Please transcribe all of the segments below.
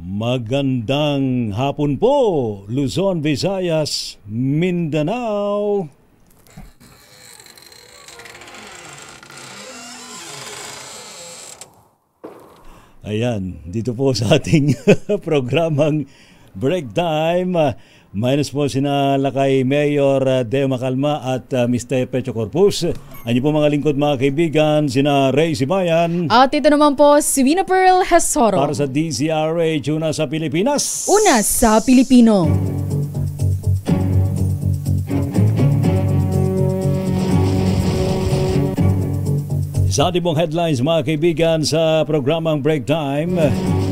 Magandang hapon po, Luzon, Visayas, Mindanao. Ayan, dito po sa ating programang Break Time. Minus po sina Lakay Mayor Deo Macalma at Mr. Pecho Corpus. Ano po mga lingkod mga kaibigan, sina Ray Sibayan. At ito naman po si Wina Pearl Hesoro. Para sa DZRH, una sa Pilipinas. Una sa Pilipino. Sa ating pong headlines mga kaibigan sa programang Break Time.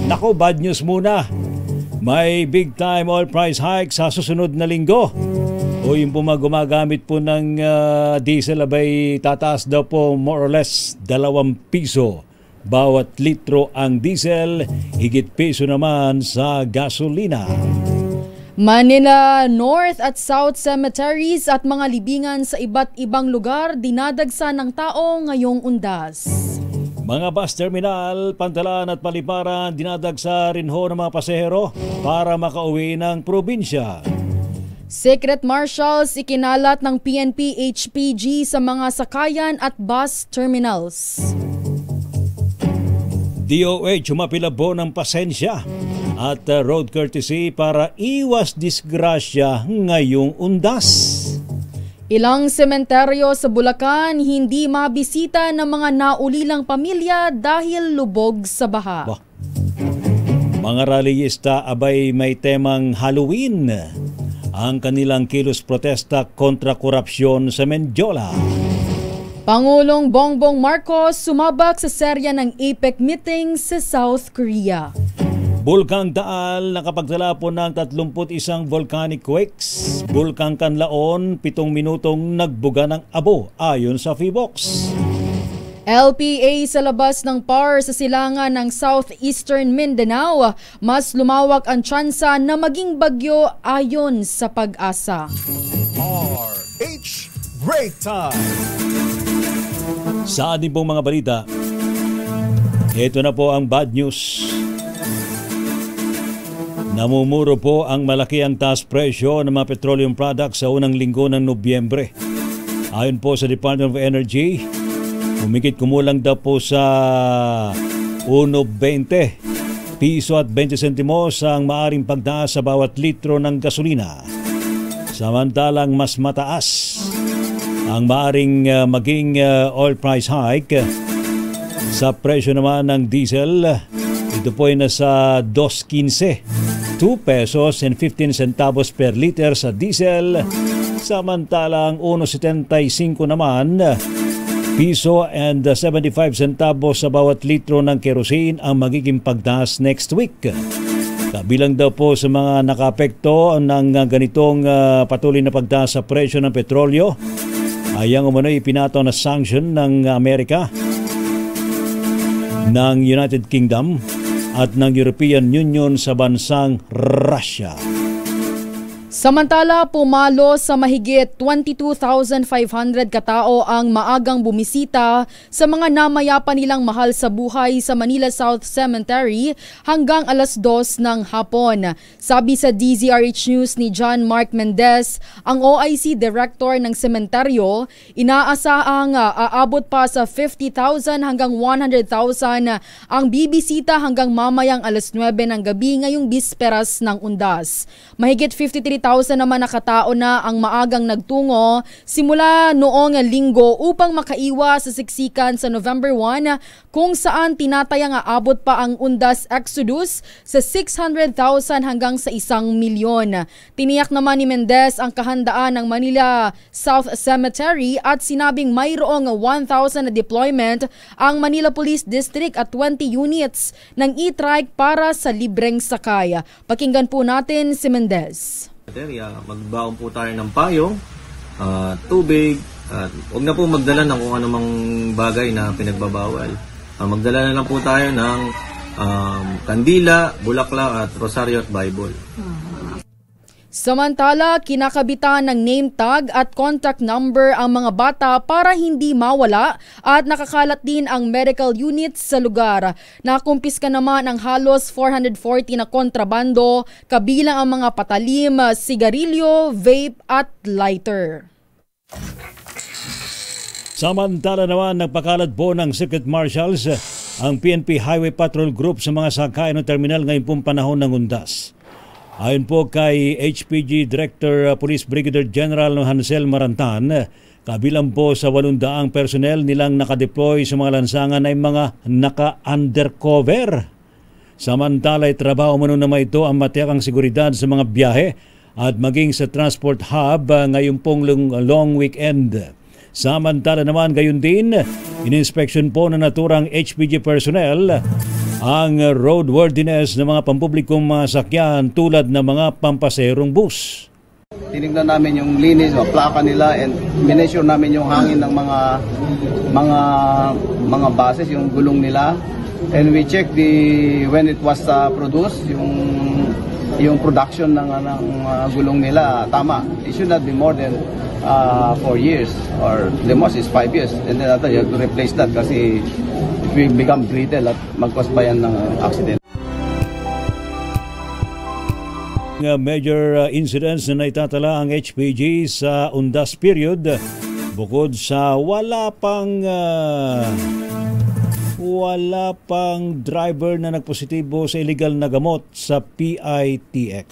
Nako, bad news muna. May big time oil price hike sa susunod na linggo. O yung po gumagamit po ng diesel abay tataas daw po more or less 2 piso bawat litro ang diesel, higit piso naman sa gasolina. Manila North at South cemeteries at mga libingan sa iba't ibang lugar dinadagsa ng tao ngayong undas. Mga bus terminal, Pantalan at Paliparan dinadagsa rin ho ng mga pasahero para makauwi ng probinsya. Secret Marshals ikinalat ng PNP HPG sa mga sakayan at bus terminals. DOH humapilabo ng pasensya at road courtesy para iwas disgrasya ngayong undas. Ilang sementeryo sa Bulacan hindi mabisita ng mga naulilang pamilya dahil lubog sa baha. Mga rallyista abay may temang Halloween. Ang kanilang kilos protesta kontra korupsyon sa Mendiola. Pangulong Bongbong Marcos sumabak sa serya ng APEC meeting sa South Korea. Bulkang Taal nakapagtala po ng 31 volcanic quakes. Bulkang Kanlaon 7 minutong nagbuga ng abo ayon sa PHIVOLCS. LPA sa labas ng PAR sa silangan ng Southeastern Mindanao. Mas lumawak ang tsansa na maging bagyo ayon sa Pag-asa. RH Break Time. Sa ating pong mga balita, ito na po ang bad news. Namumuro po ang malaki ang taas presyo ng mga petroleum products sa unang linggo ng Nobyembre. Ayon po sa Department of Energy, humigit kumulang daw po sa 1.20 piso at 20 sentimos ang maaring pagtaas sa bawat litro ng gasolina. Samantalang mas mataas ang maaring maging oil price hike sa presyo naman ng diesel. Ito po ay nasa 2.15. 2 pesos and 15 centavos per liter sa diesel, samantalang 1.75 naman piso and 75 centavos sa bawat litro ng kerosene ang magiging pagtaas next week. Kabilang daw po sa mga nakaapekto ng ganitong patuloy na pagtaas sa presyo ng petrolyo ay ang umano'y ipinato na sanction ng Amerika, ng United Kingdom at ng European Union sa bansang Russia. Samantala, pumalo sa mahigit 22,500 katao ang maagang bumisita sa mga namayapa nilang mahal sa buhay sa Manila South Cemetery hanggang alas 2 ng hapon. Sabi sa DZRH News ni John Mark Mendez, ang OIC Director ng sementeryo, inaasahang aabot pa sa 50,000 hanggang 100,000 ang bibisita hanggang mamayang alas 9 ng gabi ngayong bisperas ng undas. Mahigit 53,000 naman na katao na ang maagang nagtungo simula noong linggo upang makaiwas sa siksikan sa November 1 kung saan tinatayang aabot pa ang undas exodus sa 600,000 hanggang sa 1 milyon. Tiniyak naman ni Mendez ang kahandaan ng Manila South Cemetery at sinabing mayroong 1,000 na deployment ang Manila Police District at 20 units ng e-trike para sa libreng sakay. Pakinggan po natin si Mendez. Magbaon po tayo ng payong, tubig, at huwag na po magdala ng kung anumang bagay na pinagbabawal. Magdala na lang po tayo ng kandila, bulaklak at rosaryo at Bible. Samantala, kinakabitan ng name tag at contact number ang mga bata para hindi mawala at nakakalat din ang medical units sa lugar. Nakumpiska naman ang halos 440 na kontrabando, kabilang ang mga patalim, sigarilyo, vape at lighter. Samantala naman, nagpakalat po ng Circuit Marshals ang PNP Highway Patrol Group sa mga sakay ng terminal ngayon pong panahon ng undas. Ayon po kay HPG Director Police Brigadier General Hansel Marantan, kabilang po sa 800 personnel nilang nakadeploy sa mga lansangan ay mga naka-undercover. Samantala ay trabaho mano naman ito ang matiyakang seguridad sa mga biyahe at maging sa transport hub ngayon pong long weekend. Samantala naman gayon din, in-inspection po na naturang HPG personnel ang roadworthiness ng mga pampublikong masakyan tulad ng mga pampaserong bus. Tinignan namin yung linis, yung plaka nila, and minessure namin yung hangin ng mga buses, yung gulong nila. And we check when it was produced, yung production ng gulong nila, tama. It should not be more than 4 years, or the most is 5 years. And then after, you have to replace that kasi it will become brittle at mag-cause pa yan ng accident. Major incidents na naitatala ang HPG sa undas period, bukod sa wala pang driver na nagpositibo sa illegal na gamot sa PITX.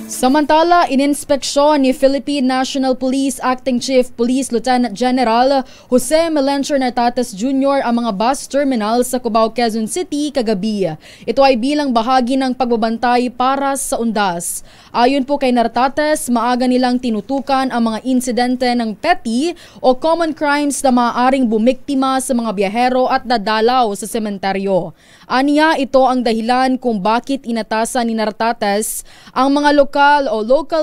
Samantala, ininspeksyon ni Philippine National Police Acting Chief Police Lieutenant General Jose Melencio Nartates Jr. ang mga bus terminal sa Cubao, Quezon City kagabi. Ito ay bilang bahagi ng pagbabantay para sa undas. Ayon po kay Nartates, maaga nilang tinutukan ang mga insidente ng petty o common crimes na maaaring bumiktima sa mga biyahero at dadalaw sa sementeryo. Aniya, ito ang dahilan kung bakit inatasan ni Nartates ang mga local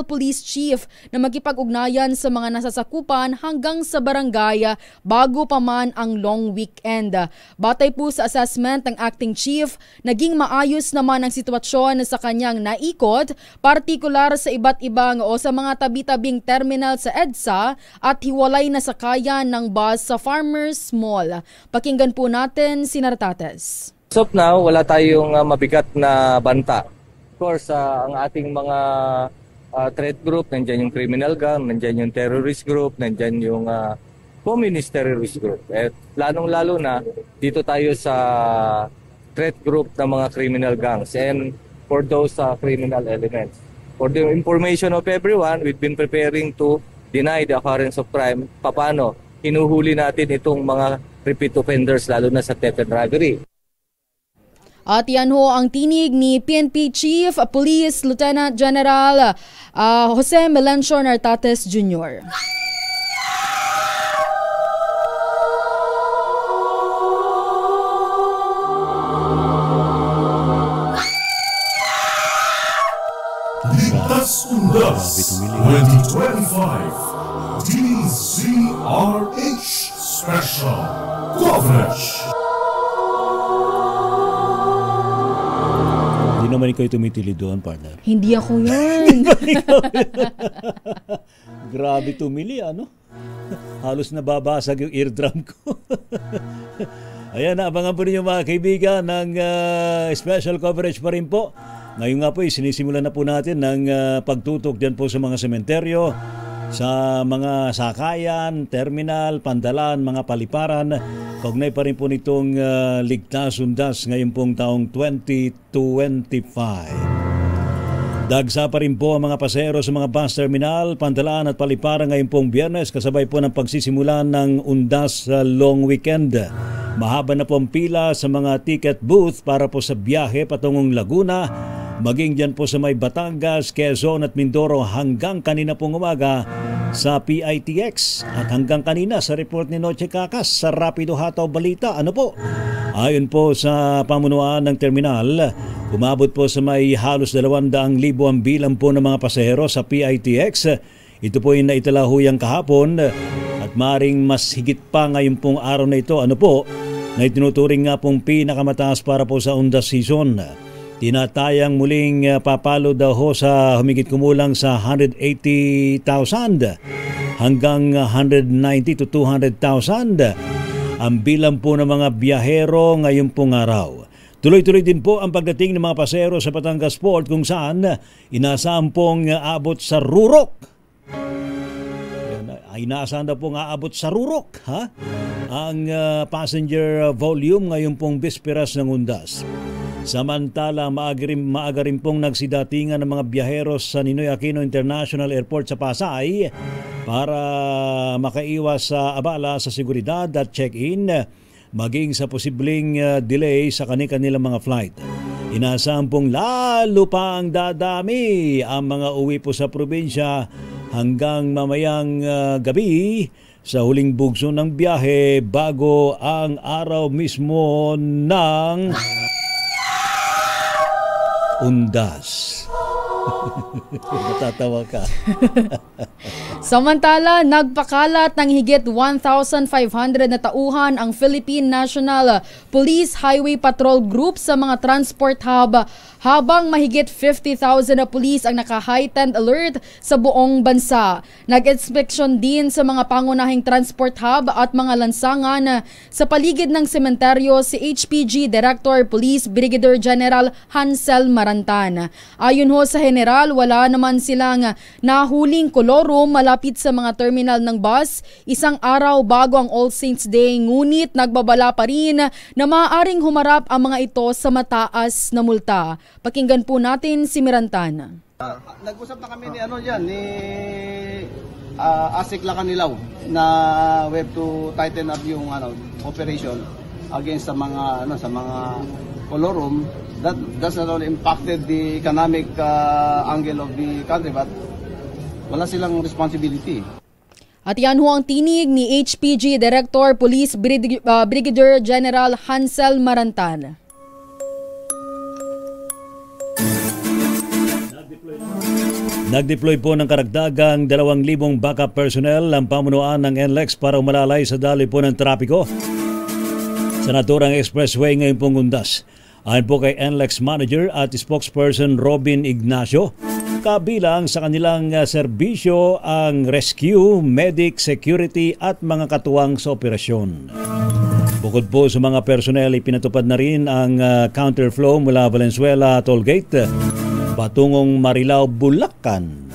police chief na magkipag-ugnayan sa mga nasasakupan hanggang sa barangay bago pa man ang long weekend. Batay po sa assessment ng acting chief, naging maayos naman ang sitwasyon sa kanyang naikot, partikular sa iba't ibang o sa mga tabi-tabing terminal sa EDSA at hiwalay na sakayan ng bus sa Farmers Mall. Pakinggan po natin si Nartates. As of now, wala tayong mabigat na banta. Of course, ang ating mga threat group, nandyan yung criminal gang, nandyan yung terrorist group, nandyan yung communist terrorist group. At lalong-lalo na, dito tayo sa threat group ng mga criminal gangs and for those criminal elements. For the information of everyone, we've been preparing to deny the occurrence of crime. Paano? Hinuhuli natin itong mga repeat offenders, lalo na sa theft and robbery. At yan ho ang tinig ni PNP Chief Police Lieutenant General Jose Melencio Nartates Jr. Ligtas Undas 2025 DZRH Special Coverage. Hindi naman ikaw tumitili doon, partner. Hindi ako yan. Grabe tumili, ano? Halos nababasag yung eardrum ko. Ayan, abangan po ninyo mga kaibigan ng special coverage pa rin po. Ngayon nga po, sinisimulan na po natin ng pagtutok dyan po sa mga sementeryo, sa mga sakayan, terminal, pandalan, mga paliparan. Kaugnay pa rin po nitong Ligtas Undas ngayon pong taong 2025. Dagsa pa rin po ang mga pasahero sa mga bus terminal, pandalan at paliparan ngayon pong Biyernes kasabay po ng pagsisimula ng undas sa long weekend. Mahaba na po ang pila sa mga ticket booth para po sa biyahe patungong Laguna, maging dyan po sa may Batangas, Quezon at Mindoro hanggang kanina pong umaga sa PITX at hanggang kanina sa report ni Noche Kakas sa Rapido Hataw Balita. Ano po? Ayon po sa pamunuan ng terminal, umabot po sa may halos 200,000 ang bilang po ng mga pasahero sa PITX. Ito po yung naitalahuyang kahapon at maring mas higit pa ngayon pong araw na ito. Ano po? Na itinuturing nga pong pinakamataas para po sa undas season. Tinatayang muling papalo daw ho sa humigit kumulang sa 180,000 hanggang 190 to 200,000 ang bilang po ng mga biyahero ngayon pong araw. Tuloy-tuloy din po ang pagdating ng mga pasahero sa Batangas Port kung saan inaasahan pong aabot sa rurok. Inaasahan na pong aabot sa rurok ang passenger volume ngayon pong bisperas ng undas. Samantala, maaga rin pong nagsidatingan ng mga biyahero sa Ninoy Aquino International Airport sa Pasay para makaiwas sa abala sa seguridad at check-in, maging sa posibleng delay sa kanilang mga flight. Inaasahan pong lalo pa ang dadami ang mga uwi po sa probinsya hanggang mamayang gabi sa huling bugso ng biyahe bago ang araw mismo ng undas. Natatawa ka. Samantala, nagpakalat ng higit 1,500 na tauhan ang Philippine National Police Highway Patrol Group sa mga transport hub, habang mahigit 50,000 na police ang naka-heightened alert sa buong bansa. Nag-inspeksyon din sa mga pangunahing transport hub at mga lansangan sa paligid ng sementeryo si HPG Director Police Brigadier General Hansel Marantan. Ayon ho sa general, wala naman silang nahuling kolorum malapit sa mga terminal ng bus isang araw bago ang All Saints Day, ngunit nagbabala pa rin na maaaring humarap ang mga ito sa mataas na multa. Pakinggan po natin si Marantan. Nag-usap na kami ni Asik Lacanilaw na we have to tighten up yung operation against sa mga colorum. That's not only impacted the economic angle of the country, but wala silang responsibility. At yan ho ang tinig ni HPG Director Police Brigadier General Hansel Marantan. Nag-deploy po ng karagdagang 2,000 backup personnel ang pamunuan ng NLEX para umalalay sa daloy po ng trapiko sa naturang expressway ngayon pong undas. Ayon po kay NLEX Manager at spokesperson Robin Ignacio, kabilang sa kanilang serbisyo ang rescue, medic, security at mga katuwang sa operasyon. Bukod po sa mga personnel, ipinatupad na rin ang counterflow mula Valenzuela Tollgate patungong Marilao, Bulacan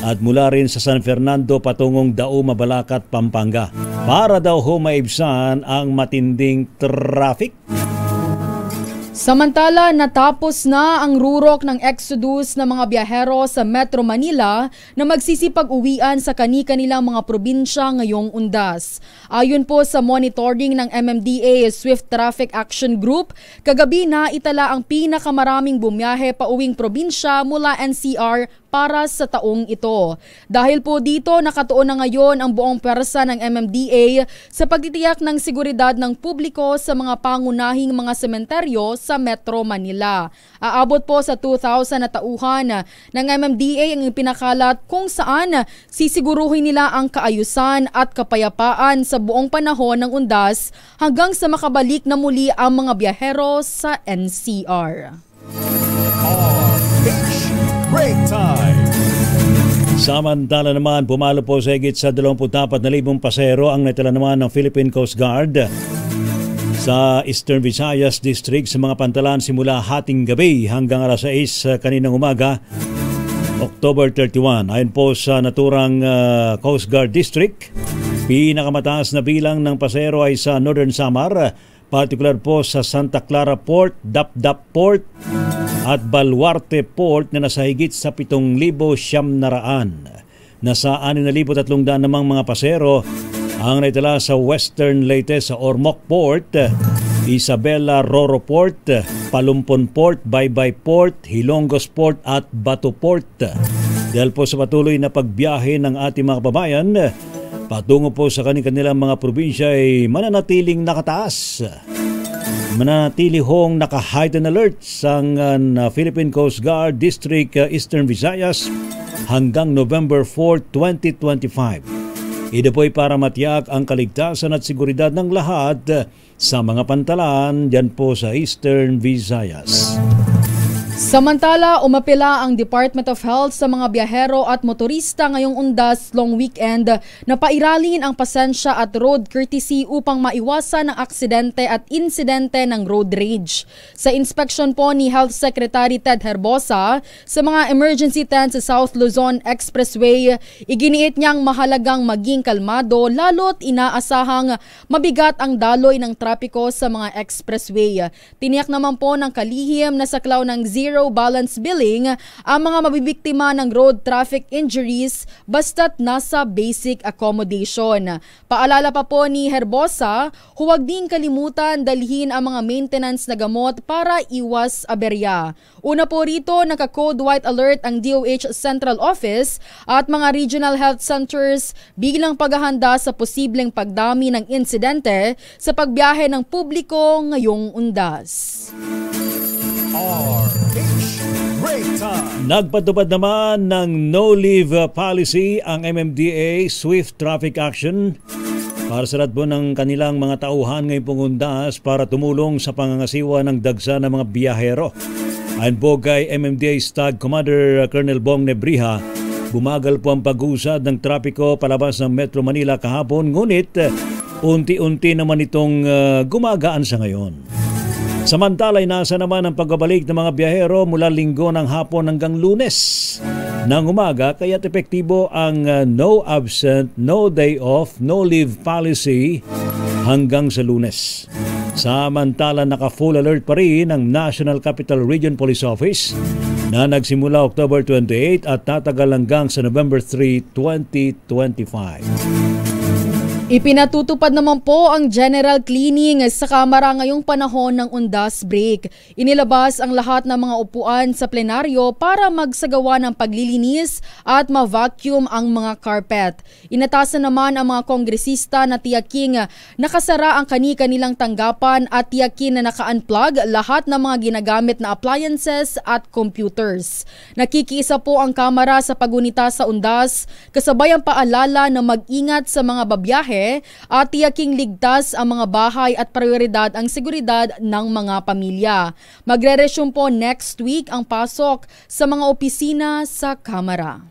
at mula rin sa San Fernando patungong Dao, Mabalacat, Pampanga para daw ho maibsan ang matinding traffic. Samantala, natapos na ang rurok ng exodus ng mga biyahero sa Metro Manila na magsisipag-uwian sa kani-kanilang mga probinsya ngayong undas. Ayon po sa monitoring ng MMDA Swift Traffic Action Group, kagabi na itala ang pinakamaraming bumiyahe pa uwing probinsya mula NCR para sa taong ito. Dahil po dito, nakatuon na ngayon ang buong pwersa ng MMDA sa pagtitiyak ng seguridad ng publiko sa mga pangunahing mga sementeryo sa Metro Manila. Aabot po sa 2,000 na tauhan ng MMDA ang pinakalat kung saan sisiguruhin nila ang kaayusan at kapayapaan sa buong panahon ng undas hanggang sa makabalik na muli ang mga biyahero sa NCR. Break time! Samantala naman, pumalo po sa higit sa 24,000 pasahero ang naitala naman ng Philippine Coast Guard sa Eastern Visayas District sa mga pantalan simula hating gabi hanggang alas 6 kaninang umaga, October 31. Ayon po sa naturang Coast Guard District, pinakamataas na bilang ng pasahero ay sa Northern Samar, particular po sa Santa Clara Port, Dapdap Port at Baluarte Port na nasa higit sa 7,700. Nasa 6,300 namang mga pasahero ang naitala sa Western Leyte sa Ormoc Port, Isabela Roro Port, Palumpon Port, Baybay Port, Hilongos Port at Bato Port. Dahil po sa patuloy na pagbiyahe ng ating mga kababayan patungo po sa kanilang mga probinsya ay mananatiling nakataas. Mananatili hong naka-heightened alert ang Philippine Coast Guard District Eastern Visayas hanggang November 4, 2025. Ito po'y para matiyak ang kaligtasan at seguridad ng lahat sa mga pantalan dyan po sa Eastern Visayas. Samantala, umapila ang Department of Health sa mga biyahero at motorista ngayong undas long weekend na pairalin ang pasensya at road courtesy upang maiwasan ang aksidente at insidente ng road rage. Sa inspeksyon po ni Health Secretary Ted Herbosa sa mga emergency tent sa South Luzon Expressway, iginiit niyang mahalagang maging kalmado lalo't inaasahang mabigat ang daloy ng trapiko sa mga expressway. Tiniyak naman po ng kalihim na saklaw ng zero balance billing ang mga mabibiktima ng road traffic injuries basta't nasa basic accommodation. Paalala pa po ni Herbosa, huwag din kalimutan dalhin ang mga maintenance na gamot para iwas aberya. Una po rito, naka-code white alert ang DOH Central Office at mga regional health centers bilang paghahanda sa posibleng pagdami ng insidente sa pagbiyahe ng publiko ngayong undas. RH Break Time. Nagpatupad naman ng no-leave policy ang MMDA Swift Traffic Action para sa lahat po ng kanilang mga tauhan ngayong pungundas para tumulong sa pangangasiwa ng dagsa ng mga biyahero. Ayon po kay MMDA Stag Commander Colonel Bong Nebriha, bumagal po ang pag-usad ng trapiko palabas ng Metro Manila kahapon, ngunit unti-unti naman itong gumagaan sa ngayon. Samantala, nasa naman ang pagbabalik ng mga biyahero mula Linggo ng hapon hanggang Lunes ng umaga, kaya't epektibo ang no absent, no day off, no leave policy hanggang sa Lunes. Samantala, naka-full alert pa rin ang National Capital Region Police Office na nagsimula October 28 at tatagal hanggang sa November 3, 2025. Ipinatutupad naman po ang general cleaning sa Kamara ngayong panahon ng undas break. Inilabas ang lahat ng mga upuan sa plenaryo para magsagawa ng paglilinis at ma-vacuum ang mga carpet. Inatasan naman ang mga kongresista na tiyaking nakasara ang kani-kanilang tanggapan at tiyakin na naka-unplug lahat ng mga ginagamit na appliances at computers. Nakikiisa po ang Kamara sa pagunita sa undas, kasabay ang paalala na mag-ingat sa mga babiyahe at tiyaking ligtas ang mga bahay at prioridad ang seguridad ng mga pamilya. Magre-resume po next week ang pasok sa mga opisina sa Kamara.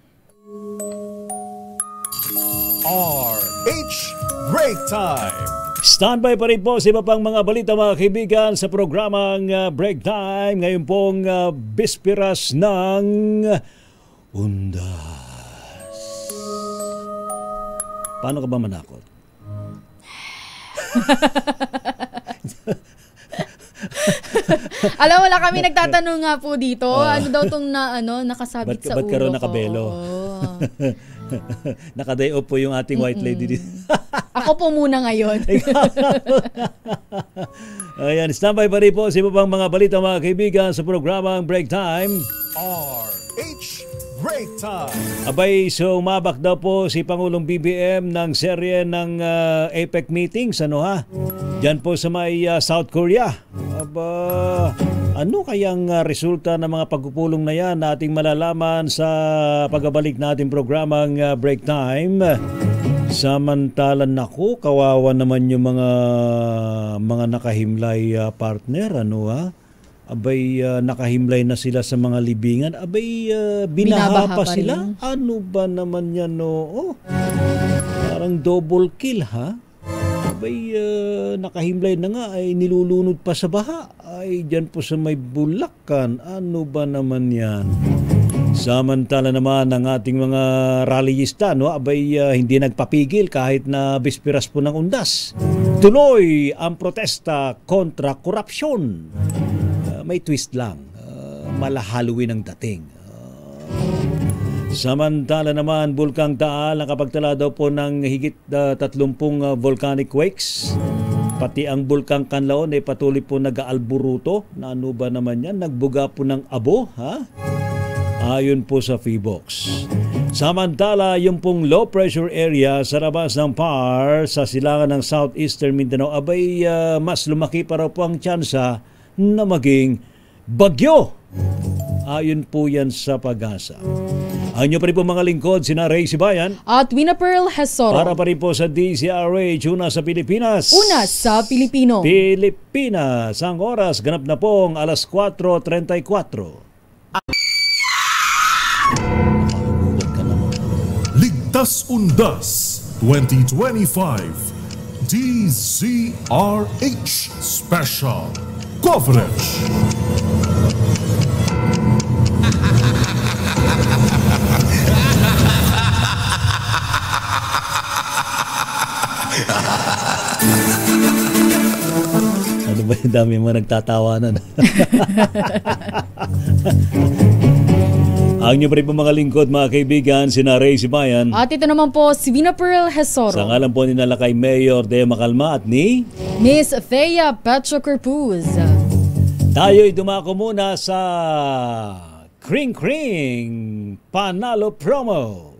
RH Break Time. Standby pa rin po sa iba pang mga balita, mga kaibigan, sa programang Break Time ngayon pong bisperas ng undas. Paano ka ba manakot? Alam mo na kami nagtatanong nga po dito, ano daw tong nakasabit sa ulo ko. Ba't ka raw nakabelo? Nakaday off po yung ating white lady dito. Ako po muna ngayon. Ayan, standby pa rin po sa iba pang mga balita, mga kaibigan, sa programang Break Time. RH Break Time. Abay, so umabak daw po si Pangulong BBM ng serye ng APEC meetings, ano ha? Diyan po sa may South Korea. Aba, ano kayang resulta ng mga pagpupulong na yan na ating malalaman sa pagbabalik nating programang Break Time. Samantalan nako, kawawa naman yung mga nakahimlay partner, ano ha? Abay, nakahimlay na sila sa mga libingan. Abay, binaha pa sila. Ano ba naman yan, no? Oh, parang double kill, ha? Abay, nakahimlay na nga, ay nilulunod pa sa baha. Ay, dyan po sa may Bulacan. Ano ba naman yan? Samantala naman ang ating mga rallyista, no? Abay, hindi nagpapigil kahit na bispiras po ng undas. Tuloy ang protesta kontra korupsyon. May twist lang, malahaluin ang dating. Samantala naman, Bulkang Taal nakapagtala daw po ng higit 30 volcanic quakes. Pati ang Bulkang Kanlaon ay patuloy po nag-aalburuto. Na ano ba naman yan? Nagbuga po ng abo, ha? Ayon po sa PHIVOLCS. Samantala, yung pong low pressure area sa labas ng PAR sa silangan ng Southeastern Mindanao, abay mas lumaki pa raw po ang tsansa na maging bagyo. Ayon po yan sa Pag-asa. Anyo pa rin po mga lingkod, sina Ray Sibayan at Wina Pearl Hesoro. Para pa rin po sa DZRH, una sa Pilipinas. Una sa Pilipino. Pilipinas. Ang oras, ganap na pong 4:34. Undas 2025 DZRH Special Coverage. Ano ba yung dami mo nagtatawanan? Ang inyo pa rin po mga lingkod, mga kaibigan, sina Ray Sibayan. At ito naman po si Vina Pearl Hesoro. Sa ngalan po ninala kay Mayor De Macalma at ni Miss Thea Petro Corpuz. tayo'y dumako muna sa Kring Kring Panalo Promo.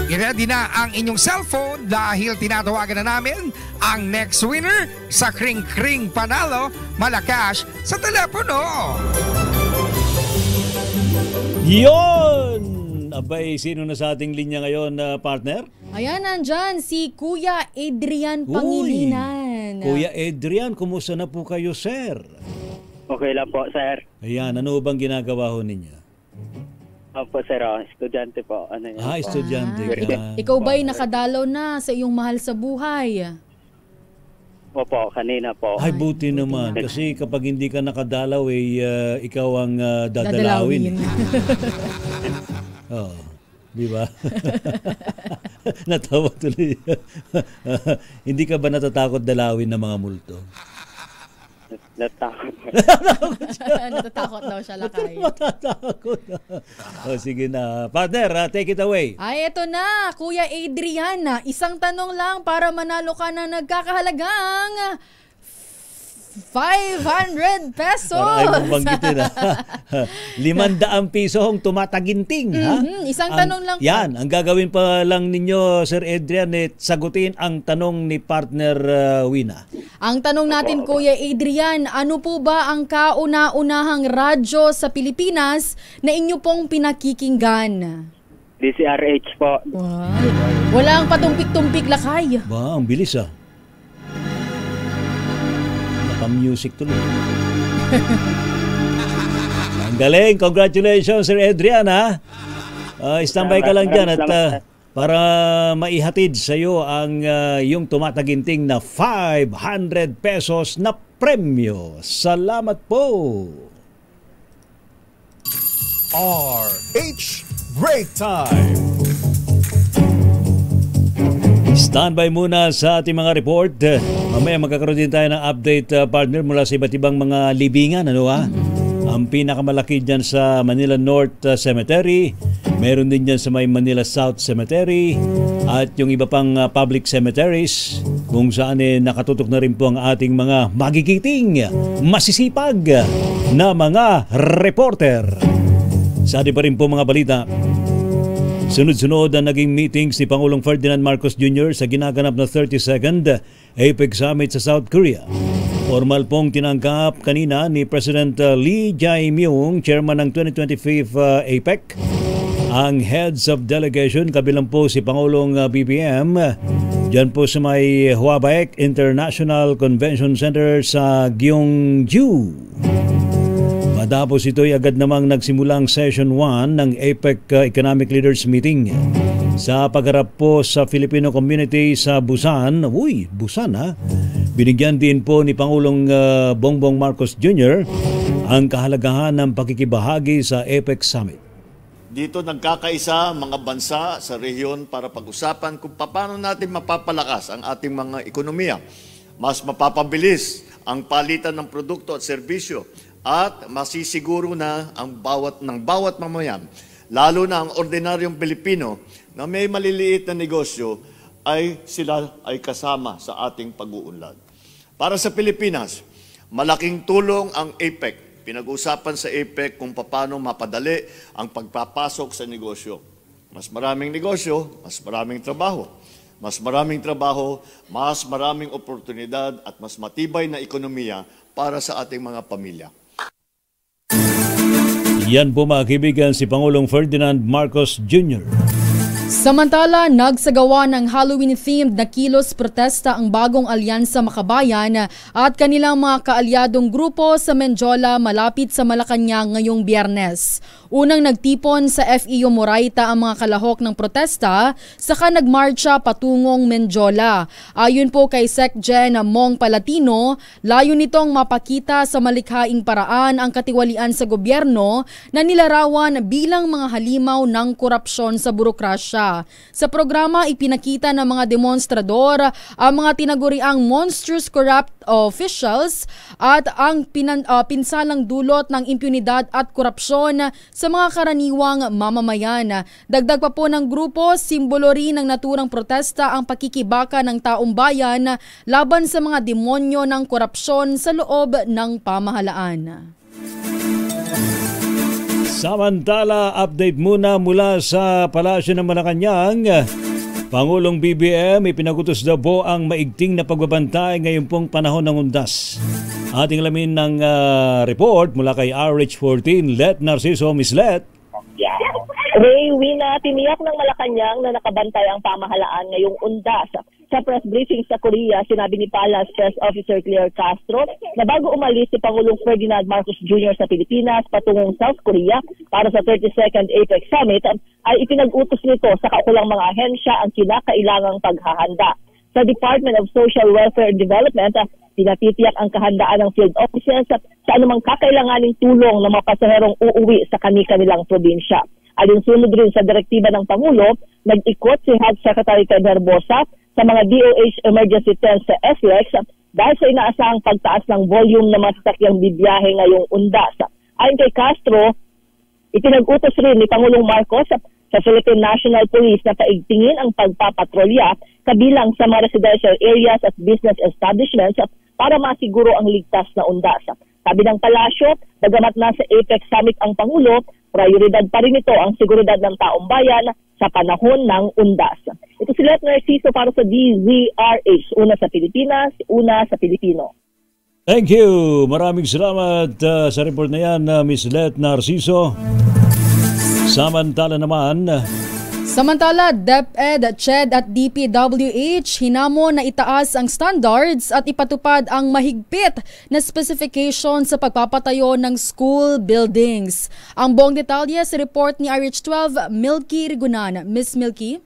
I-ready na ang inyong cellphone dahil tinatawagan na namin ang next winner sa Kring Kring Panalo Malacash sa telepono. Yon! Abay, sino na sa ating linya ngayon, partner? Ayan, nandyan si Kuya Adrian Pangilinan. Kuya Adrian, kumusta na po kayo, sir? Okay lang po, sir. Ayan, ano bang ginagawa ho ninyo? Opo, sir. Estudyante po. Ano yan po? Estudyante ka. Ikaw ba'y nakadalaw na sa iyong mahal sa buhay? Opo, kanina po. Ay, buti naman. Kasi kapag hindi ka nakadalaw, ikaw ang dadalawin. Oo. Di ba? Natawa tuloy. Hindi ka ba natatakot dalawin ng mga multo? Natakot. Natatakot daw siya, lakay. Matatakot. O sige na. Partner, take it away. Ay, eto na, Kuya Adrian. Isang tanong lang para manalo ka na nagkakahalagang 500 pesos. Para ay mong banggitin. 500 piso hong tumataginting. Isang tanong lang po. Yan, ang gagawin pa lang ninyo, Sir Adrian, sagutin ang tanong ni partner Wina. Ang tanong natin, Kuya Adrian, ano po ba ang kauna-unahang radyo sa Pilipinas na inyo pong pinakikinggan? DZRH po. Wow. Walang patumpik-tumpik, lakay. Ba, ang bilis Music tuloy. Ang galing. Congratulations, Sir Adrian, ha? Standby ka lang dyan at para maihatid sa iyo ang yung tumataginting na 500 pesos na premyo. Salamat po. RH Break Time. Standby muna sa ating mga report. Mamaya magkakaroon din tayo ng update, partner, mula sa iba't ibang mga libingan. Ang pinakamalaki dyan sa Manila North Cemetery. Meron din dyan sa may Manila South Cemetery. At yung iba pang public cemeteries kung saan nakatutok na rin po ang ating mga magigiting, masisipag na mga reporter. Sa ating pa rin po mga balita, sunod-sunod ang naging meetings ni Pangulong Ferdinand Marcos Jr. sa ginaganap na 32nd APEC Summit sa South Korea. Formal pong tinanggap kanina ni President Lee Jae-myung, chairman ng 2025 APEC, ang heads of delegation, kabilang po si Pangulong BBM, dyan po sa may Hwabaek International Convention Center sa Gyeongju. Matapos ito'y agad namang nagsimulang Session 1 ng APEC Economic Leaders Meeting sa pagharap po sa Filipino community sa Busan. Busan ha? Binigyan din po ni Pangulong Bongbong Marcos Jr. ang kahalagahan ng pakikibahagi sa APEC Summit. Dito nagkakaisa mga bansa sa rehiyon para pag-usapan kung paano natin mapapalakas ang ating mga ekonomiya. Mas mapapabilis ang palitan ng produkto at serbisyo at masisiguro na ang bawat mamayan, lalo na ang ordinaryong Pilipino na may maliliit na negosyo, ay sila ay kasama sa ating pag-uunlad. Para sa Pilipinas, malaking tulong ang APEC. Pinag-usapan sa APEC kung paano mapadali ang pagpapasok sa negosyo. Mas maraming negosyo, mas maraming trabaho. Mas maraming trabaho, mas maraming oportunidad at mas matibay na ekonomiya para sa ating mga pamilya. Yan po mga kaibigan, si Pangulong Ferdinand Marcos Jr. Samantala, nagsagawa ng Halloween-themed na kilos protesta ang bagong alyansa Makabayan at kanilang mga kaalyadong grupo sa Menjola malapit sa Malacanang ngayong Biyernes. Unang nagtipon sa FEU Moraita ang mga kalahok ng protesta, saka nagmarcha patungong Menjola. Ayon po kay SecGen Mong Palatino, layo nitong mapakita sa malikhaing paraan ang katiwalian sa gobyerno na nilarawan bilang mga halimaw ng korupsyon sa burokrasya. Sa programa, ipinakita ng mga demonstrador ang mga tinaguriang monstrous corrupt officials at ang pinsalang dulot ng impunidad at korupsyon sa mga karaniwang mamamayan. Dagdag pa po ng grupo, simbolo rin ng naturang protesta ang pakikibaka ng taong bayan laban sa mga demonyo ng korupsyon sa loob ng pamahalaan. Samantala, update muna mula sa Palasyo ng Malacanang. Pangulong BBM, ipinagutos daw po ang maigting na pagbabantay ngayon pong panahon ng undas. Ating alamin ng report mula kay RH14, Let Narciso. Miss Let. Ray, Wina, tiniyak ng Malacanang na nakabantay ang pamahalaan ngayong undas. Sa press briefing sa Korea, sinabi ni Palace Press Officer Claire Castro na bago umalis si Pangulong Ferdinand Marcos Jr. sa Pilipinas patungong South Korea para sa 32nd APEC Summit, ay ipinag-utos nito sa kaukulang mga ahensya ang kinakailangang paghahanda. Sa Department of Social Welfare and Development, pinatitiyak ang kahandaan ng field officers sa anumang kakailanganing tulong ng mga pasaherong uuwi sa kani-kanilang probinsya. Alinsunod rin sa direktiba ng Pangulo, nag-ikot si Health Secretary Ted Herbosa sa mga DOH emergency tents sa SLEX dahil sa inaasahang pagtaas ng volume ng mga sasakyang bibiyahe ngayong undas. Ayon kay Castro, ipinag-utos rin ni Pangulong Marcos sa Philippine National Police na paigtingin ang pagpapatrolya kabilang sa mga residential areas at business establishments para masiguro ang ligtas na undas. Sabi ng palasyo, bagamat nasa APEC Summit ang Pangulo, prioridad pa rin ito ang seguridad ng taong bayan sa panahon ng undas. Ito si Let Narciso para sa DZRH, una sa Pilipinas, una sa Pilipino. Thank you. Maraming salamat sa report na yan, Miss Let Narciso. Samantala, DepEd, CHED at DPWH hinamon na itaas ang standards at ipatupad ang mahigpit na specification sa pagpapatayo ng school buildings. Ang buong detalye sa report ni RH12, Milky Rigunan. Miss Milky?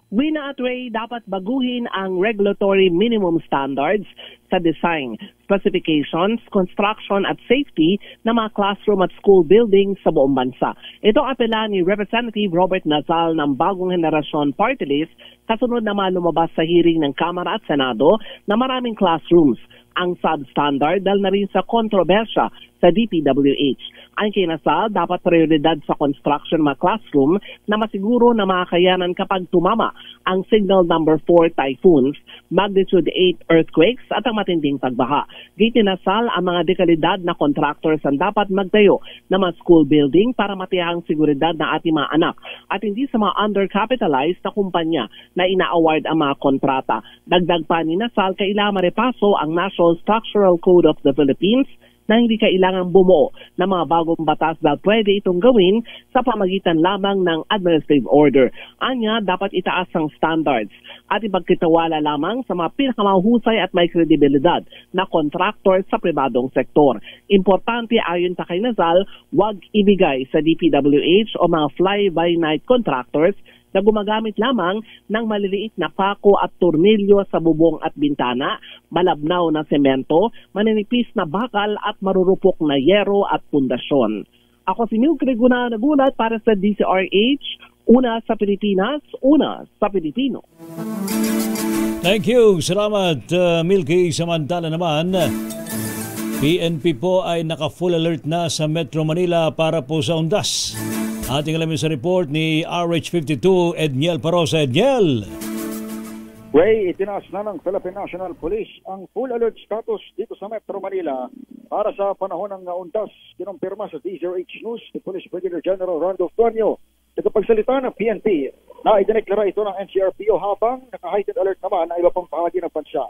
Wina at Ray, dapat baguhin ang regulatory minimum standards sa design, specifications, construction at safety ng mga classroom at school buildings sa buong bansa. Ito ang apela ni Representative Robert Nazal ng Bagong Henerasyon Party List kasunod naman lumabas sa hearing ng Kamara at Senado na maraming classrooms ang substandard dahil na rin sa kontrobersya sa DPWH. Ayon kay Nazal, dapat prioridad sa construction ng mga classroom na masiguro na makakayanan kapag tumama ang signal number 4 typhoons, magnitude 8 earthquakes at ang matinding pagbaha. Giti Nazal, ang mga dekalidad na contractors ang dapat magtayo ng mga school building para matiyahang seguridad ng ating mga anak at hindi sa mga undercapitalized na kumpanya na ina-award ang mga kontrata. Dagdag pa ni Nazal, kailangan marepaso ang National Structural Code of the Philippines na hindi kailangan bumuo ng mga bagong batas na pwede itong gawin sa pamagitan lamang ng administrative order. Anya, dapat itaas ang standards at ipagkitiwala lamang sa mga pinakamahusay at may kredibilidad na contractor sa pribadong sektor. Importante ayon kay Nazal, huwag ibigay sa DPWH o mga fly-by-night contractors na gumagamit lamang ng maliliit na pako at tornilyo sa bubong at bintana, malabnaw na semento, maninipis na bakal at marurupok na yero at pundasyon. Ako si Milky Rigunan, nagulat para sa DZRH, una sa Pilipinas, una sa Pilipino. Thank you. Salamat, Milky. Samantala naman, PNP po ay naka-full alert na sa Metro Manila para po sa undas. Ating alamin sa report ni RH52, Edniel Parosa. Edniel! Ray, itinaas na ng Philippine National Police ang full alert status dito sa Metro Manila para sa panahon ng undas. Kinumpirma sa DZRH News ni Police Brigadier General Randolph Tonio. Nagpagsalita ng PNP na idineklara ito ng NCRPO habang naka-heightened alert naman ang iba pang bahagi ng bansa.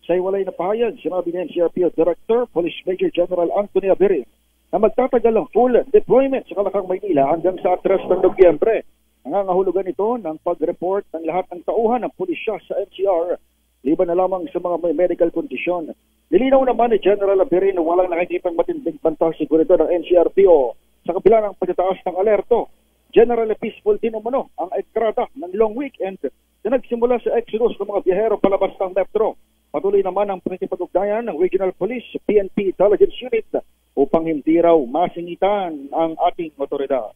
Sa iwalay na pahayag, sinabi ni NCRPO Director Police Major General Anthony Abirin na magtatagal ang full deployment sa Kalakang, Maynila hanggang sa 3 ng Nobyembre. Nangangahulugan ito ng pag-report ng lahat ng tauhan ng pulisya sa NCR, liban na lamang sa mga may medical condition. Nilinaw naman ni General Abirin na walang nakikitang matinding banta seguridad ng NCRPO Sa kabila ng pagtataas ng alerto, generally peaceful din umano ang entrada ng long weekend na nagsimula sa exodus ng mga biyahero palabas ng metro. Patuloy naman ang pakikipag-ugnayan ng Regional Police PNP Intelligence Unit upang hindi raw masingitan ang ating otoridad.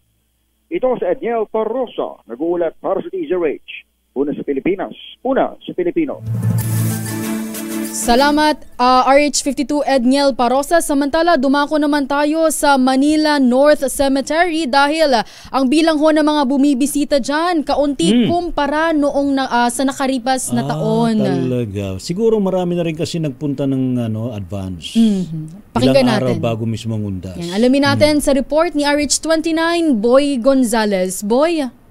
Ito si Edniel Parrosa, nag-uulat para sa DZRH. Una sa Pilipinas, una sa Pilipino. Salamat, RH52 Edniel Parrosa. Samantala, dumako naman tayo sa Manila North Cemetery dahil ang bilang ho ng mga bumibisita dyan, kaunti kumpara noong sa nakaripas na taon. Talaga. Siguro marami na rin kasi nagpunta ng advance. Pakinggan Ilang natin. araw bago mismo ang undas. Yan, alamin natin sa report ni RH29, Boy Gonzales. Boy?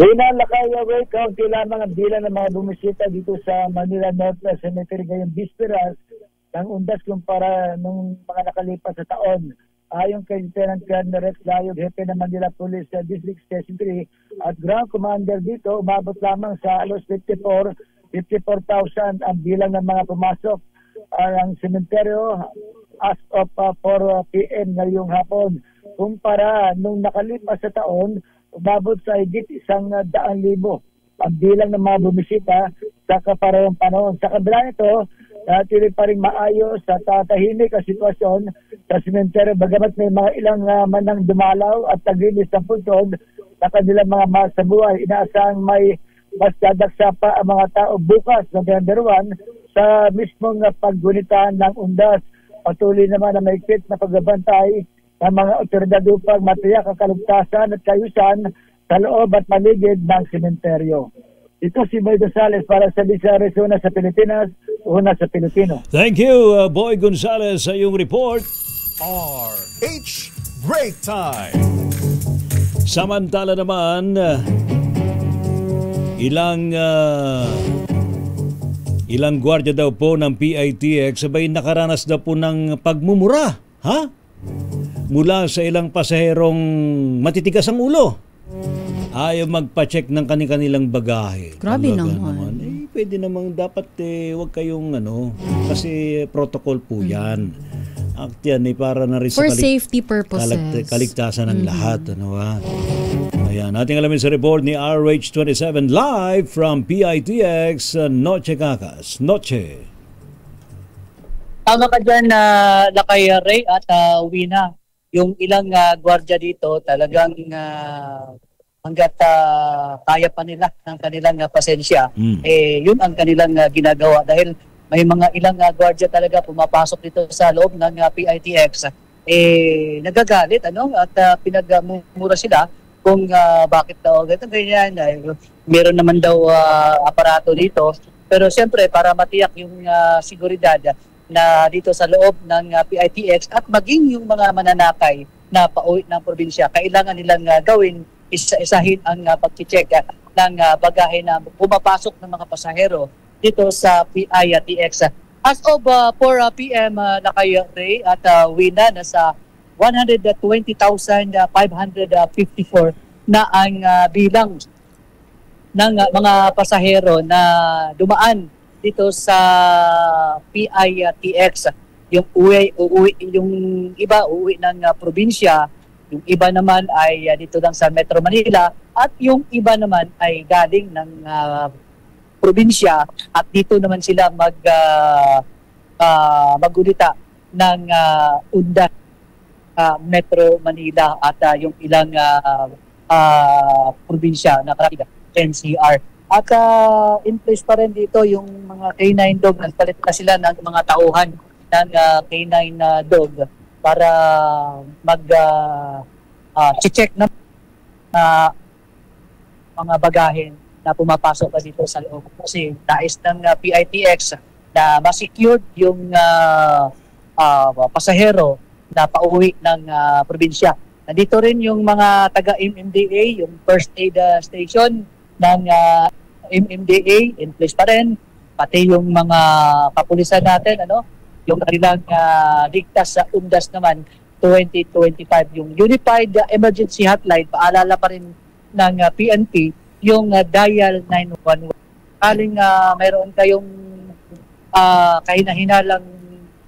Lakay, kaunti lamang ang bilang ng mga bumisita dito sa Manila North Cemetery ngayong bisperas ng undas kumpara nung mga nakalipas sa taon. Ayon kay Lieutenant Colonel Rex Layog, Hepe ng Manila Police District Station 3 at Ground Commander dito, umabot lamang sa alos 54,000 ang bilang ng mga pumasok ang sementeryo as of 4 p.m. ngayong hapon. Kumpara nung nakalipas sa taon, umabot sa higit 100,000 ang bilang ng mga bumisita sa kaparehong panahon. Sa kabila nito, tuloy pa rin maayos at tahimik ang sitwasyon sa sementeryo bagamat may mga ilang manang dumalaw at taglinis ng puntod sa kanilang mga masabuhay. Inaasahang may mas dadaksa pa ang mga tao bukas na November 1 sa mismong paggunitahan ng undas. Patuloy naman ang maigpit na pagbabantay ng mga otoridad upang matiyak ang kaligtasan at kayusan sa loob at paligid ng sementeryo. Ito si Boy Gonzales para sa DZRH, una sa Pilipinas, una sa Pilipino. Thank you, Boy Gonzales, sa iyong report. RH Break Time. Samantala naman, ilang gwardiya daw po ng PITX sabay nakaranas daw po ng pagmumura. Mula sa ilang pasaherong matitigas ang ulo. Ayaw magpa-check ng kanilang bagahe. Grabe naman. Pwede namang dapat wag kayong kasi protocol po yan. At yan para na rin for safety purposes. Kaligtasan ng lahat. Ayan, ating alamin sa report ni RH27 live from PITX Noche Cacas. Noche. Tama ka dyan, Lakay Ray at Wina. Yung ilang gwardiya dito talagang hanggat kaya pa nila ng kanilang pasensya, yun ang kanilang ginagawa dahil may mga ilang gwardiya talaga pumapasok dito sa loob ng PITX, nagagalit at pinagmumura sila kung bakit daw ganyan. Meron naman daw aparato dito, pero siyempre para matiyak yung seguridad na dito sa loob ng PITX at maging yung mga mananakay na pauwi ng probinsya, kailangan nilang gawin, isa-isahin ang pag-check ng bagahe na pumapasok ng mga pasahero dito sa PITX. As of 4 p.m. Lakay Ray at Wina, nasa 120,554 na ang bilang ng mga pasahero na dumaan dito sa PITX. Yung iba uuwi ng probinsya, yung iba naman ay dito lang sa Metro Manila, at yung iba naman ay galing ng probinsya at dito naman sila magulita ng undas Metro Manila at yung ilang probinsya na karamihan NCR. At in place pa rin dito yung mga canine dog. Nagpalit na sila ng mga tauhan ng canine dog para mag-check na mga bagahe na pumapasok pa dito sa loob. Kasi nais ng PITX na ma-secured yung pasahero na pauwi ng probinsya. Nandito rin yung mga taga-MMDA, yung first aid station ng MMDA, in place pa rin, pati yung mga kapulisan natin, yung kanilang ligtas sa undas naman 2025, yung Unified Emergency Hotline, paalala pa rin ng PNP, yung dial 911. Kaling mayroon kayong kahina-hinalang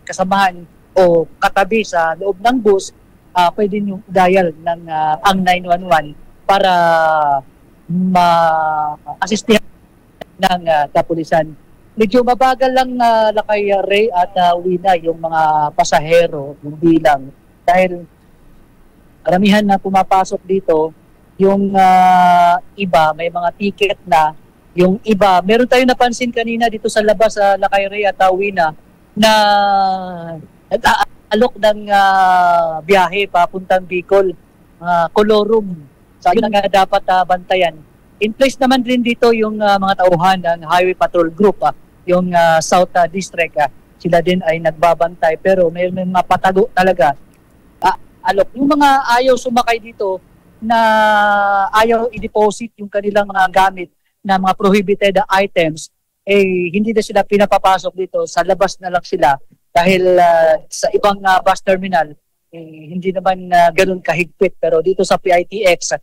kasamahan o katabi sa loob ng bus pwede nyo dial ng ang 911 para ma-assistihan ng kapulisan. Medyo mabagal lang kay Ray at Wina yung mga pasahero, yung bilang. Dahil karamihan na pumapasok dito, yung iba may mga ticket na, yung iba, meron tayong napansin kanina dito sa labas sa Lakay Ray at Wina na alok ng biyahe papuntang Bicol, Colorum. So yun nga dapat bantayan. In place naman din dito yung mga tauhan ng Highway Patrol Group, yung South District. Sila din ay nagbabantay pero may mga patago talaga. Alok, yung mga ayaw sumakay dito na ayaw i-deposit yung kanilang mga gamit na mga prohibited items, hindi na sila pinapapasok dito, sa labas na lang sila dahil sa ibang bus terminal hindi naman ganun kahigpit, pero dito sa PITX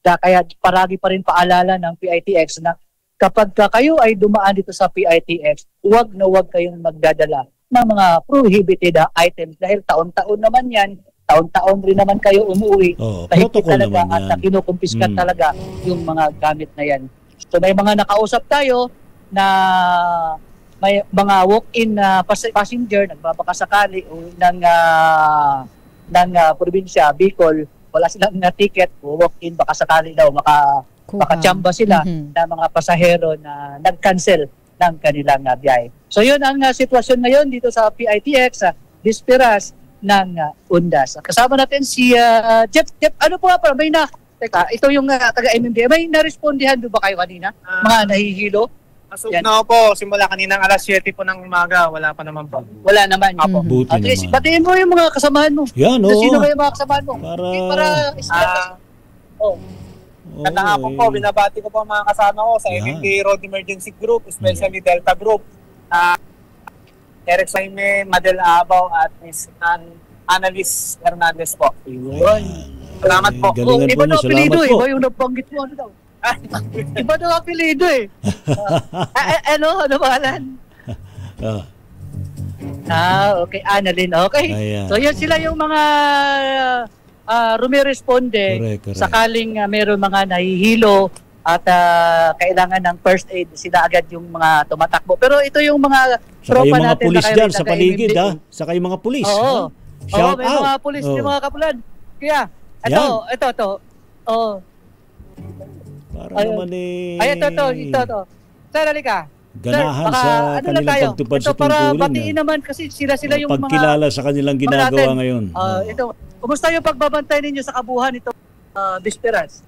kaya paragi pa rin paalala ng PITX na kapag kayo ay dumaan dito sa PITX, huwag na huwag kayong magdadala ng mga prohibited items dahil taon-taon naman yan, taon-taon rin naman kayo umuwi, tahigpit talaga at kinukumpiskat talaga yung mga gamit na yan. So may mga nakausap tayo na may mga walk-in passenger nagbabakasakali ng probinsya, Bicol, wala silang ticket, walk-in, baka sakali daw makachamba sila na mga pasahero na nag-cancel ng kanilang biyahe. So yun ang sitwasyon ngayon dito sa PITX, Bisperas ng Undas. Kasama natin si Jeff. Ano po pa? Teka, ito yung taga-MMDA. May narespondihan doon ba kayo kanina? Mga nahihilo? Na po, simula kaninang alas 7 po ng umaga, wala pa naman po. Wala naman. Buti at least, batiin mo yung mga kasamahan mo. Yan, oo. Sino ba yung mga kasamahan mo? Katahapon po, binabati ko po ang mga kasama ko sa MMDA Road Emergency Group, especially Delta Group. Eric Saime, Madel Abaw, at Ms. Annalise Hernandez po. Salamat po. Iba daw apelido eh. Iba yung nabanggit mo. Ano daw? Iba daw apelido eh. Ano pangalan? Okay. Annalyn. Okay. So yan sila yung mga rumiresponde sakaling meron mga nahihilo at kailangan ng first aid, sila agad yung mga tumatakbo. Pero ito yung mga tropa natin. Saka yung mga pulis dyan sa paligid, Saka yung mga pulis. Oo. Shout may out. mga pulis, yung mga kapulan. Kaya, ito. Para naman ito. Sir, halika. Ganahan sa kanilang pagtupad sa tungkulin. Para batiin naman kasi sila yung mga pagkilala sa kanilang ginagawa ngayon. Ito, kumusta yung pagbabantay ninyo sa kabuhan ito, Bisperas?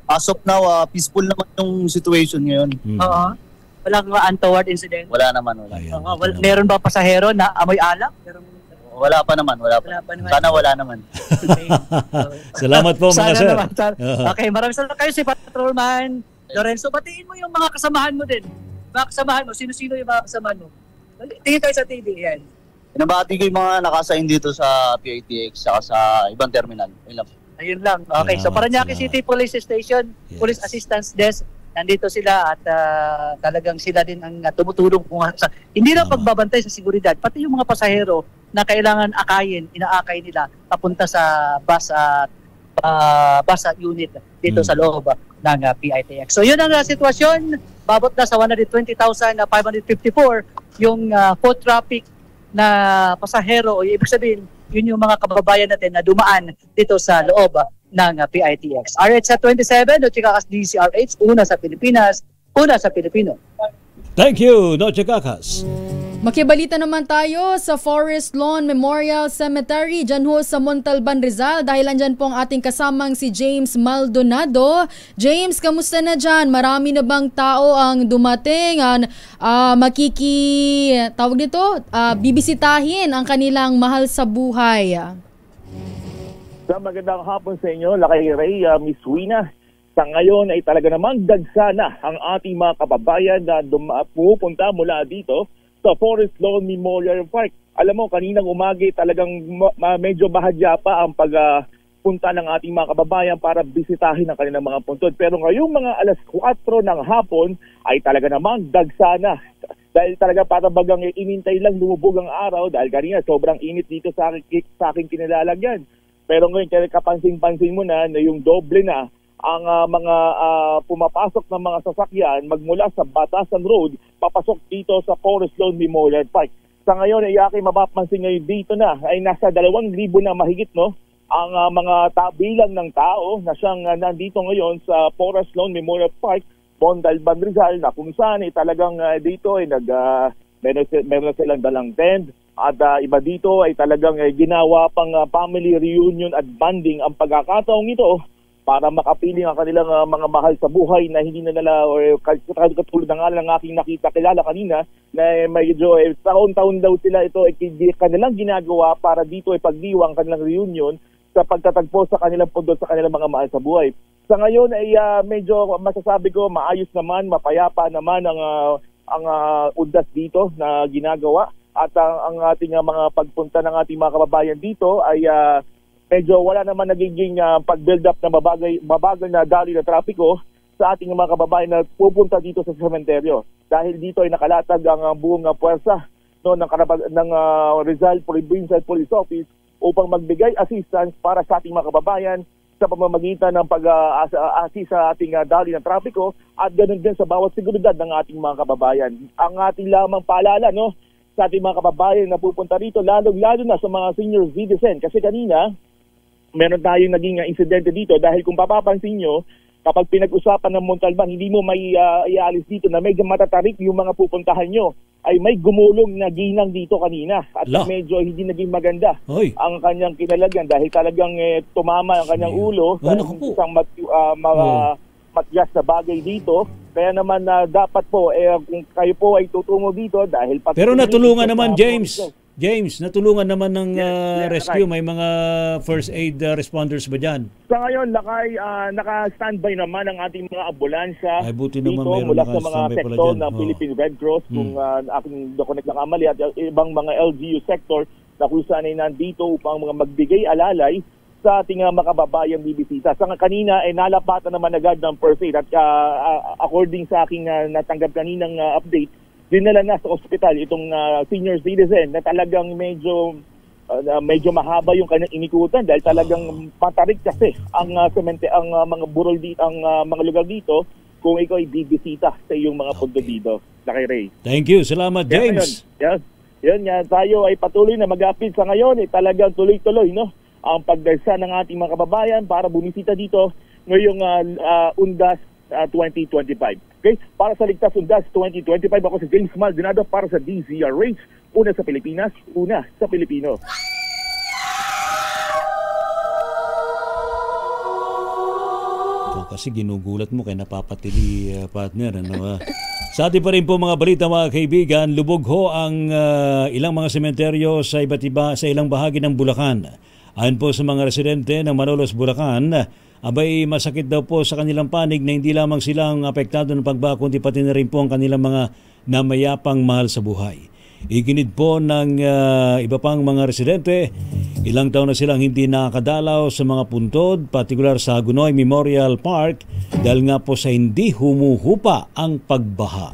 As of now, peaceful naman yung situation ngayon. Walang untoward incident? Wala naman. Meron ba pasahero na amoy alak? Wala pa naman. Sana wala naman. Salamat po mga sir. Okay, maraming salamat kayo si Patrolman Lorenzo. Batiin mo yung mga kasamahan mo din. Mga kasamahan mo, sino-sino yung mga kasamahan mo? Tingin kayo sa TV, yan. Pinabati ko yung mga nakasign dito sa PITX saka sa ibang terminal. Ayun lang. Okay, so Parañaque City Police Station, Police Assistance Desk, nandito sila at talagang sila din ang tumutulong hindi lang pagbabantay sa seguridad, pati yung mga pasahero na kailangan inaakay nila papunta sa bus unit dito sa loob ng PITX. So yun ang sitwasyon. Babot na sa 120,554 yung foot traffic na pasahero, o ibig sabihin yun yung mga kababayan natin na dumaan dito sa loob ng PITX. RH 27, Noche Cacas DCRH, una sa Pilipinas, una sa Pilipino. Thank you, Noche Cacas. Makibalita naman tayo sa Forest Lawn Memorial Cemetery dyan ho sa Montalban, Rizal, dahil andyan po ang ating kasamang si James Maldonado. James, kamusta na dyan? Marami na bang tao ang dumating? Bibisitahin ang kanilang mahal sa buhay? Sa magandang hapon sa inyo, Lakay Ray, Miss Wina. Sa ngayon ay talaga namang dagsana ang ating mga kababayan na pupunta mula dito sa Forest Lawn Memorial Park. Alam mo, kaninang umagi talagang medyo bahagya pa ang pagpunta ng ating mga kababayan para bisitahin ang kanilang mga puntod. Pero ngayong mga alas 4 ng hapon ay talaga namang dagsana. Dahil talaga para bagang inintay lang lumubog ang araw dahil kanina sobrang init dito sa aking kinilalagyan. Pero ngayon, kapansin-pansin mo na yung doble na ang mga pumapasok ng mga sasakyan magmula sa Batasan Road papasok dito sa Forest Lawn Memorial Park. Sa ngayon ay mapapansin ngayon dito na ay nasa 2,000 na mahigit ang mga bilang ng tao na siyang nandito ngayon sa Forest Lawn Memorial Park, Montalban, Rizal, na kung saan ay talagang dito ay meron silang dalang tent at iba dito ay talagang ginawa pang family reunion at bonding ang pagkakataong ito para makapiling ang kanilang mga mahal sa buhay na hindi na nila or katulad na nga lang aking kilala kanina na medyo taon-taon daw sila ito ay kanilang ginagawa para dito ay pagdiwang kanilang reunion sa pagtatagpo sa kanilang pundot sa kanilang mga mahal sa buhay. Sa ngayon ay medyo masasabi ko maayos naman, mapayapa naman ang undas dito na ginagawa at ang ating mga pagpunta ng ating mga kababayan dito ay medyo wala naman nagiging pag-build up na mabagal na daloy na trapiko sa ating mga kababayan na pupunta dito sa sementeryo. Dahil dito ay nakalatag ang buong puwersa ng Rizal Provincial Police Office upang magbigay assistance para sa ating mga kababayan sa pamamagitan ng pag-assist sa ating daloy ng trapiko at ganoon din sa bawat seguridad ng ating mga kababayan. Ang ating lamang paalala sa ating mga kababayan na pupunta rito, lalo na sa mga senior citizen. Kasi kanina, meron tayong naging insidente dito dahil kung papapansin nyo, kapag pinag-usapan ng Montalban, hindi mo may ialis dito na medyo matatarik yung mga pupuntahan nyo. Ay may gumulong na ginang dito kanina at medyo hindi naging maganda ang kanyang kinalagyan dahil talagang tumama ang kanyang ulo sa isang matyas na bagay dito. Kaya naman dapat po kung kayo po ay tutungo dito dahil pero natulungan naman James, natulungan naman ng rescue. May mga first aid responders ba dyan? Sa ngayon, naka-standby naman ang ating mga ambulansya buti dito naman mula sa mga sektor ng Philippine Red Cross kung aking dokonek ng amali at ibang mga LGU sector na kung saan ay nandito upang mga magbigay alalay sa ating makababayang bibisita. Sa kanina ay nalapatan naman agad ng first aid at according sa aking natanggap kaninang update, dinala na sa ospital itong senior citizen na talagang medyo mahaba yung kanyang inikutan dahil talagang patarik kasi ang mga burol dito, ang mga lugar dito kung ikaw ay bibisita sa iyong mga pundo dito. Laki Ray. Thank you. Salamat, James. Yun, tayo ay patuloy na mag-appeal sa ngayon. Talagang tuloy-tuloy ang pagdarsa ng ating mga kababayan para bumisita dito ngayong Undas 2025. Okay? Para sa Ligtas Undas 2025, ako si James Maldonado para sa DZRH. Una sa Pilipinas, una sa Pilipino. Kasi ginugulat mo kay napapatili partner. Sa atin pa rin po mga balita mga kaibigan, lubog ho ang ilang mga sementeryo sa sa ilang bahagi ng Bulacan. Ayon po sa mga residente ng Manolos, Bulacan, abay masakit daw po sa kanilang panig na hindi lamang silang apektado ng pagbaha kundi pati na rin po ang kanilang mga namayapang mahal sa buhay. Iginid po ng iba pang mga residente, ilang taon na silang hindi nakakadalaw sa mga puntod, partikular sa Hagonoy Memorial Park dahil nga po sa hindi humuhupa ang pagbaha.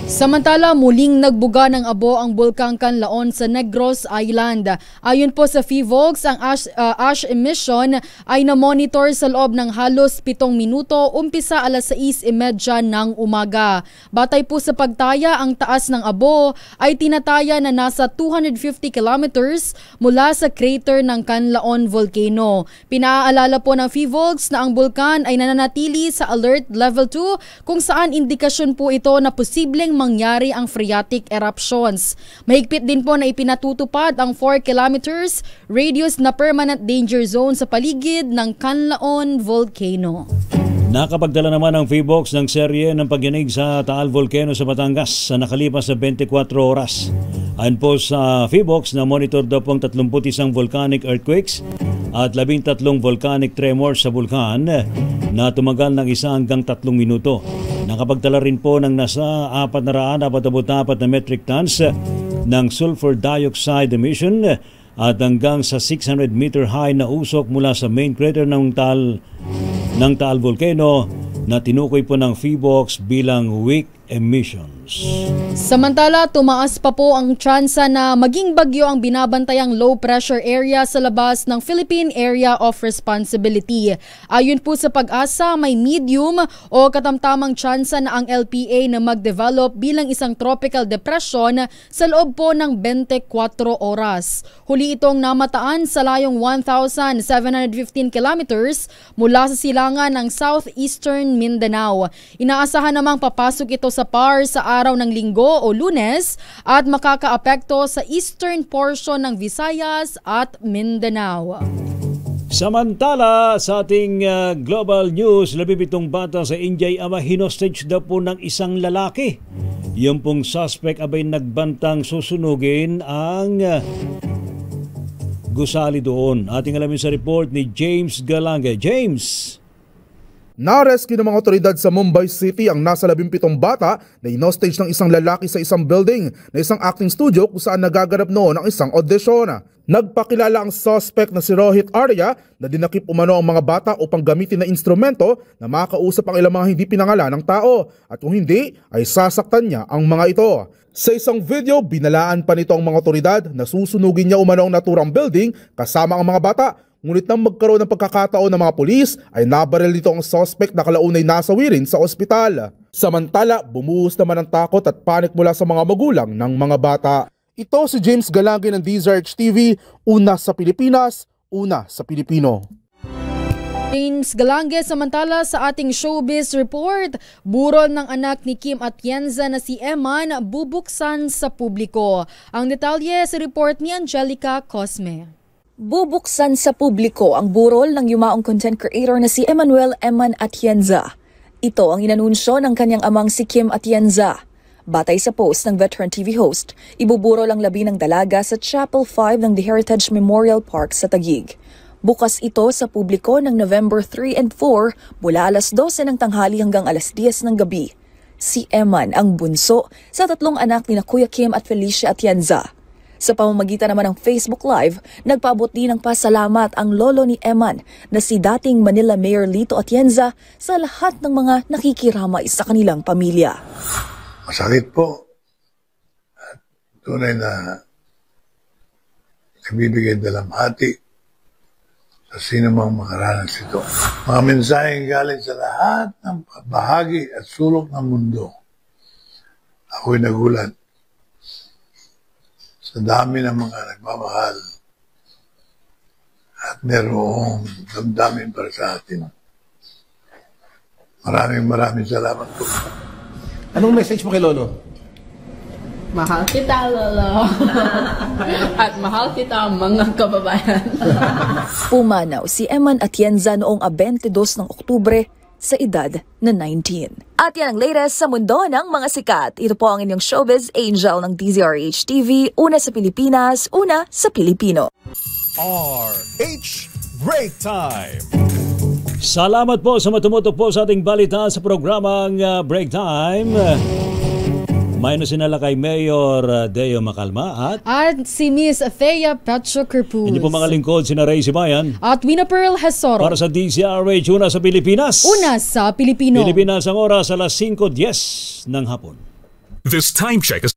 Samantala, muling nagbuga ng abo ang Bulkang Canlaon sa Negros Island. Ayon po sa PHIVOLCS, ang ash emission ay na-monitor sa loob ng halos 7 minuto, umpisa alas 6:30 ng umaga. Batay po sa pagtaya, ang taas ng abo ay tinataya na nasa 250 kilometers mula sa crater ng Canlaon Volcano. Pinaalala po ng PHIVOLCS na ang bulkan ay nananatili sa alert level 2 kung saan indikasyon po ito na posibleng mangyari ang phreatic eruptions. Mahigpit din po na ipinatutupad ang 4 kilometers radius na permanent danger zone sa paligid ng Canlaon Volcano. Nakapagdala naman ang PHIVOLCS ng serye ng pagyanig sa Taal Volcano sa Batangas sa nakalipas na 24 oras. Ayon po sa PHIVOLCS na monitor daw pong 31 volcanic earthquakes at 13 volcanic tremors sa bulkan na tumagal ng 1 hanggang 3 minuto. Nakapagdala rin po ng nasa 444 na metric tons ng sulfur dioxide emission at hanggang sa 600 meter high na usok mula sa main crater ng Taal Volcano na tinukoy po ng PHIVOLCS bilang weak emission. Samantala, tumaas pa po ang tsansa na maging bagyo ang binabantayang low pressure area sa labas ng Philippine Area of Responsibility. Ayon po sa Pag-asa, may medium o katamtamang tsansa na ang LPA na mag-develop bilang isang tropical depression sa loob po ng 24 oras. Huli itong namataan sa layong 1,715 kilometers mula sa silangan ng southeastern Mindanao. Inaasahan namang papasok ito sa PAR sa araw ng Linggo o Lunes at makakaapekto sa eastern portion ng Visayas at Mindanao. Samantala, sa ating global news, 17 bata sa India ama hinostage daw po ng isang lalaki. Yung pong suspect abay nagbantang susunugin ang gusali doon. Ating alamin sa report ni James Galange. James! Na-rescue ng mga otoridad sa Mumbai City ang nasa 17 bata na inostage ng isang lalaki sa isang building na isang acting studio kung saan nagaganap noon ang isang audisyon. Nagpakilala ang suspect na si Rohit Arya na dinakip umano ang mga bata upang gamitin na instrumento na makausap ang ilang mga hindi pinangalan ng tao at kung hindi ay sasaktan niya ang mga ito. Sa isang video, binalaan pa nito ang mga otoridad na susunugin niya umano ang naturang building kasama ang mga bata. Ngunit nang magkaroon ng pagkakataon ng mga pulis ay nabaril dito ang suspect na kalaunay nasawi rin sa ospital. Samantala, bumuhos naman ang takot at panik mula sa mga magulang ng mga bata. Ito si James Galange ng DZRH TV, una sa Pilipinas, una sa Pilipino. James Galange, samantala sa ating showbiz report, burol ng anak ni Kim Atienza na si Eman bubuksan sa publiko. Ang detalye sa report ni Angelica Cosme. Bubuksan sa publiko ang burol ng yumaong content creator na si Emmanuel Eman Atienza. Ito ang inanunsyo ng kanyang amang si Kim Atienza. Batay sa post ng veteran TV host, ibuburol ang labi ng dalaga sa Chapel 5 ng The Heritage Memorial Park sa Taguig. Bukas ito sa publiko ng November 3 and 4 mula alas 12 ng tanghali hanggang alas 10 ng gabi. Si Eman ang bunso sa tatlong anak ni Kuya Kim at Felicia Atienza. Sa pamamagitan naman ng Facebook Live, nagpaabot din ng pasalamat ang lolo ni Eman na si dating Manila Mayor Lito Atienza sa lahat ng mga nakikiramay sa kanilang pamilya. Masakit po at tunay na nagbibigay dalamhati sa sino mang makaranas ito. Mga mensaheng galing sa lahat ng bahagi at sulok ng mundo. Ako'y nagulat sa dami ng mga nagmamahal at merong damdamin para sa atin. Maraming salamat po. Anong message mo kay Lolo? Mahal kita, Lolo. At mahal kita, mga kababayan. Pumanaw si Eman Atienza noong 22 ng Oktubre sa edad na 19. At yan ang latest sa mundo ng mga sikat. Ito po ang inyong showbiz angel ng DZRH TV, una sa Pilipinas, una sa Pilipino. RH Break Time! Salamat po sa matumutok po sa ating balita sa programang Break Time. May nasinala kay Mayor Deo Macalma at si Miss Thea Petro Kerpuz. Hindi po mga lingkod, sina Ray Sibayan at Wina Pearl Hesoro. Para sa DZRH, una sa Pilipinas. Una sa Pilipino. Pilipinas ang oras alas 5:10 ng hapon. This time check is...